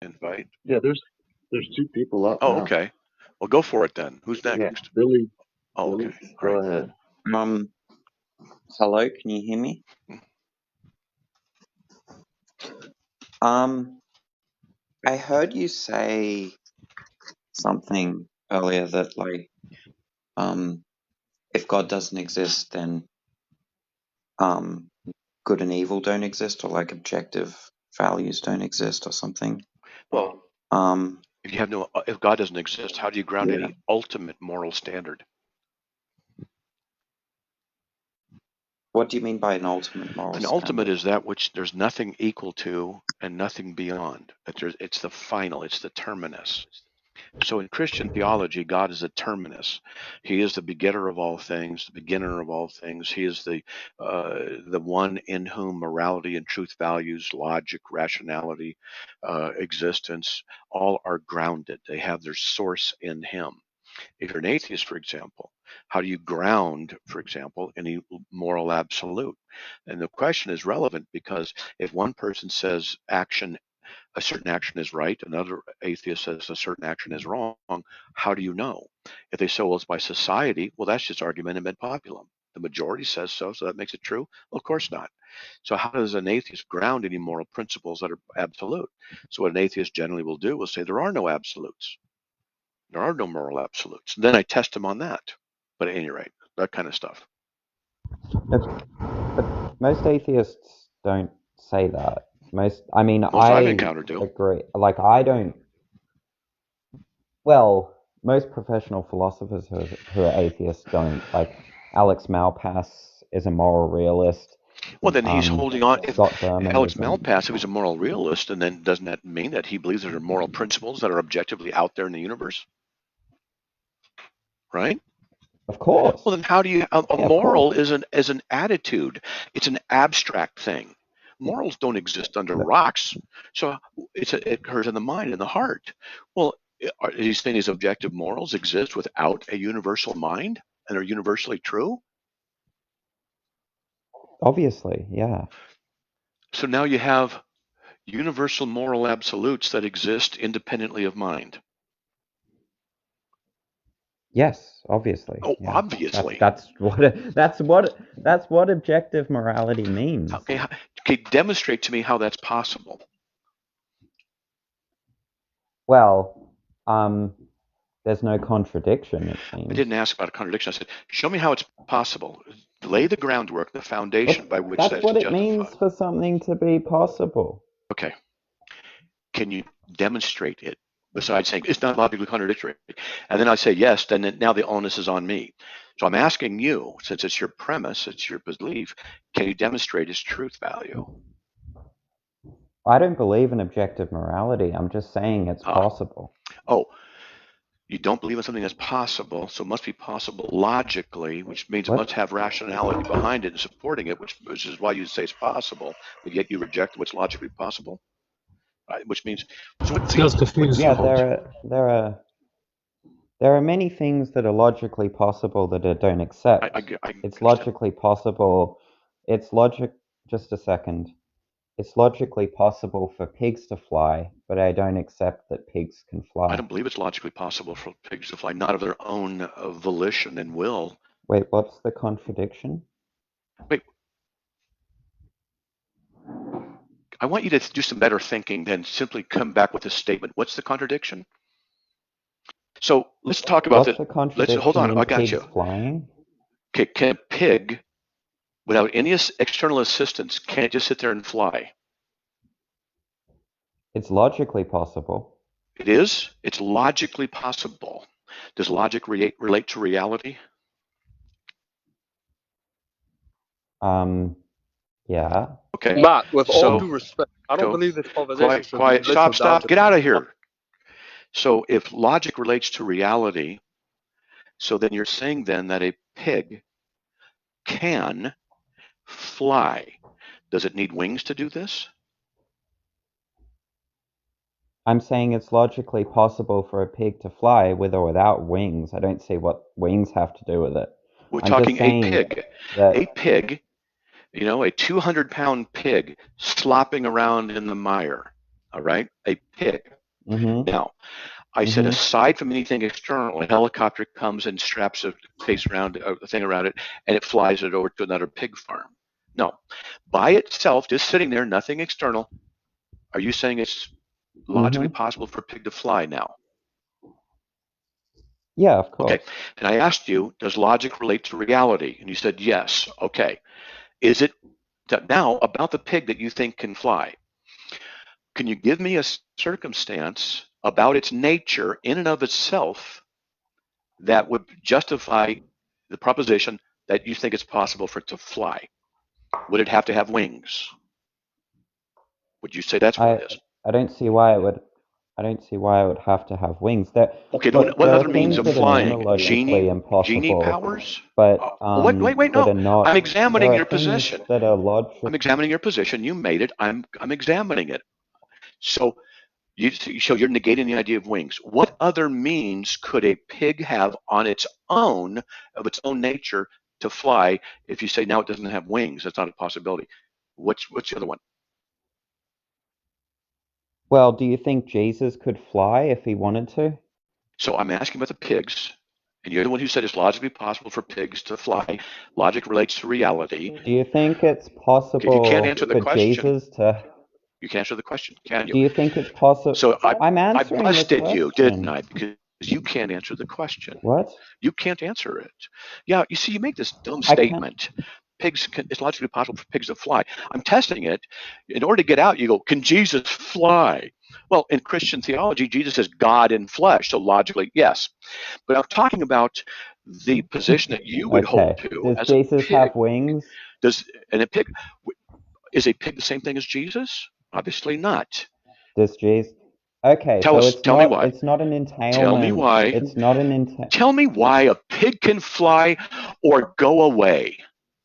Invite. Yeah, there's two people up Oh, now. okay. Well, go for it then. Who's Yeah, next? Billy. Oh, okay. Billy, All go right. ahead. Um, hello, can you hear me? I heard you say something earlier that like, if God doesn't exist, then good and evil don't exist, or like objective values don't exist, or something. Well, Um, if God doesn't exist, how do you ground yeah. any ultimate moral standard? What do you mean by an ultimate moral An ultimate standard? is that which there's nothing equal to and nothing beyond. It's the final, it's the terminus. So in Christian theology, God is a terminus. He is the begetter of all things, the beginner of all things. He is the one in whom morality and truth values, logic, rationality, existence, all are grounded. They have their source in Him. If you're an atheist, for example, how do you ground, for example, any moral absolute? And the question is relevant because if one person says a certain action is right, another atheist says a certain action is wrong, how do you know? If they say, well, it's by society, well, that's just argumentum ad populum. The majority says so, so that makes it true? Well, of course not. So how does an atheist ground any moral principles that are absolute? So what an atheist generally will do will say there are no absolutes. There are no moral absolutes. And then I test them on that. But at any rate, that kind of stuff. But most atheists don't say that. Most I've I encountered do. agree. Like, I don't. Well, most professional philosophers who are atheists don't. Like, Alex Malpass is a moral realist. Well, then he's holding on. If Scott Berman Alex is a. Malpass, if he's a moral realist, and then doesn't that mean that he believes there are moral principles that are objectively out there in the universe? Right? Of course. Well, then how do you? A Yeah, moral is an attitude. It's an abstract thing. Morals don't exist under rocks, so it occurs in the mind and the heart. Well, are you saying these objective morals exist without a universal mind and are universally true? Obviously, yeah. So now you have universal moral absolutes that exist independently of mind. Yes, obviously. Oh, Yeah. obviously. That's what objective morality means. Okay, demonstrate to me how that's possible. Well, there's no contradiction, it seems. I didn't ask about a contradiction. I said, show me how it's possible. Lay the groundwork, the foundation by which That's that's what it justified. means for something to be possible. Okay. Can you demonstrate it besides saying it's not logically contradictory? And then I say yes, then now the onus is on me. So I'm asking you, since it's your premise, it's your belief, can you demonstrate its truth value? I don't believe in objective morality. I'm just saying it's possible. Oh, you don't believe in something that's possible, so it must be possible logically, which means it must have rationality behind it and supporting it, which is why you say it's possible, but yet you reject what's logically possible, which means. Feels confused. Yeah, there are many things that are logically possible that I don't accept. It's logically possible. Just a second. It's logically possible for pigs to fly, but I don't accept that pigs can fly. I don't believe it's logically possible for pigs to fly, not of their own volition and will. Wait, what's the contradiction? Wait. I want you to do some better thinking than simply come back with a statement. What's the contradiction? So let's talk about What's the contradiction hold on, in I got pigs you. Flying? Okay, can a pig, without any external assistance, can it just sit there and fly? It's logically possible. It is? It's logically possible. Does logic relate to reality? Yeah. Okay. Matt, with all due respect, I don't believe this conversation should quiet, be literal stop, get out of here. So if logic relates to reality, so then you're saying then that a pig can fly. Does it need wings to do this? I'm saying it's logically possible for a pig to fly with or without wings. I don't see what wings have to do with it. We're talking a pig. A pig, a 200-pound pig slopping around in the mire. All right, a pig. Mm-hmm. Now, I said aside from anything external, a helicopter comes and straps a face around a thing around it, and it flies it over to another pig farm. No, by itself, just sitting there, nothing external. Are you saying it's logically Mm-hmm. possible for a pig to fly now? Yeah, of course. Okay. And I asked you, does logic relate to reality? And you said yes. Okay. Is it now about the pig that you think can fly? Can you give me a circumstance about its nature in and of itself that would justify the proposition that you think it's possible for it to fly? Would it have to have wings? Would you say that's what it is? I don't see why it would. I don't see why it would have to have wings. Okay, Look, what there are other means things of that are flying? neurologically Genie impossible, powers? but Wait, that no. are not. I'm There examining are your things position. that are I'm logic. examining your position. You made it. I'm examining it. So you're negating the idea of wings. What other means could a pig have on its own, of its own nature, to fly? If you say now it doesn't have wings, that's not a possibility. What's the other one? Well, do you think Jesus could fly if he wanted to? So I'm asking about the pigs, and you're the one who said it's logically possible for pigs to fly. Logic relates to reality. Do you think it's Okay, if you can't possible answer the for question, Jesus to? you can answer the question, can you? Do you think it's possible? So I'm I answering the busted you, didn't question. I? Because you can't answer the question. What? You can't answer it. Yeah, you see, you make this dumb I can't. statement. It's logically possible for pigs to fly. I'm testing it. In order to get out, you go, can Jesus fly? Well, in Christian theology, Jesus is God in flesh. So logically, yes. But I'm talking about the position that you would hold Okay. to Does as a Jesus pig. have wings? And a pig, is a pig the same thing as Jesus? Obviously not. Does Jesus? Okay, Tell so us, tell me why. it's not an Tell me entailment. why. It's not an entail. Tell me why a pig can fly or go away.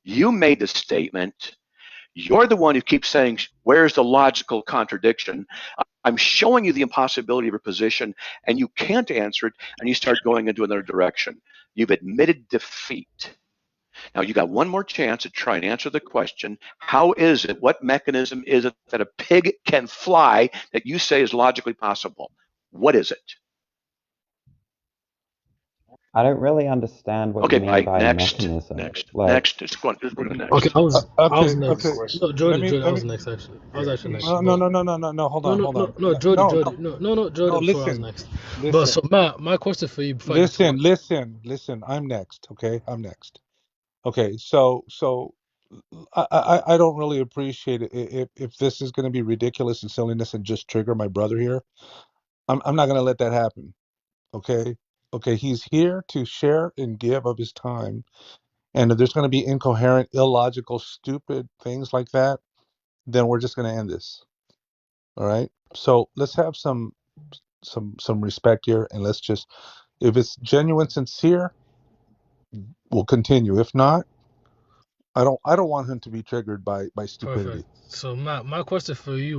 You made the statement. You're the one who keeps saying, where's the logical contradiction? I'm showing you the impossibility of your position, and you can't answer it, and you start going into another direction. You've admitted defeat. Now, you got one more chance to try and answer the question. How is it, what mechanism is it that a pig can fly that you say is logically possible? What is it? I don't really understand what you Okay, mean bye. by Next, mechanism. next, Like, next. Let's go to Okay, next. I was Okay. next. No, Jody, I was next actually. I was actually next. No, no, no, no, no, no, no. Hold No, on, no, hold no, on. no, Jody, No, Jody, no, no. Jody before I was Listen, next. But listen, so my question for you before I get to one. listen. I'm next. Okay, I'm next. Okay, so I don't really appreciate it if this is going to be ridiculous and silliness and just trigger my brother here. I'm not going to let that happen. Okay, okay. He's here to share and give of his time, and if there's going to be incoherent, illogical, stupid things like that, then we're just going to end this. All right. So let's have some respect here, and let's just, if it's genuine, sincere, we'll continue. If not, I don't want him to be triggered by stupidity. Perfect. So my question for you